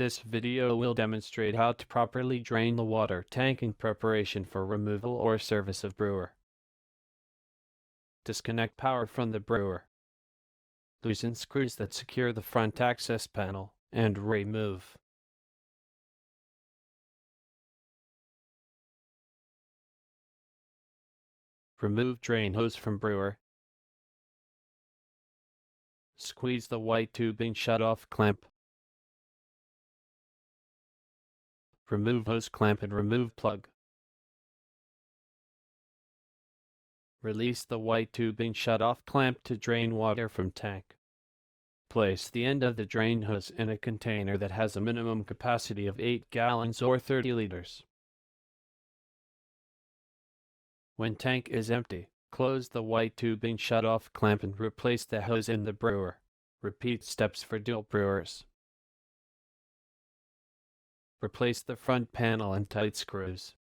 This video will demonstrate how to properly drain the water tank in preparation for removal or service of brewer. Disconnect power from the brewer. Loosen screws that secure the front access panel and remove. Remove drain hose from brewer. Squeeze the white tubing shut-off clamp. Remove hose clamp and remove plug. Release the white tubing shut-off clamp to drain water from tank. Place the end of the drain hose in a container that has a minimum capacity of 8 gallons or 30 liters. When tank is empty, close the white tubing shut-off clamp and replace the hose in the brewer. Repeat steps for dual brewers. Replace the front panel and tight screws.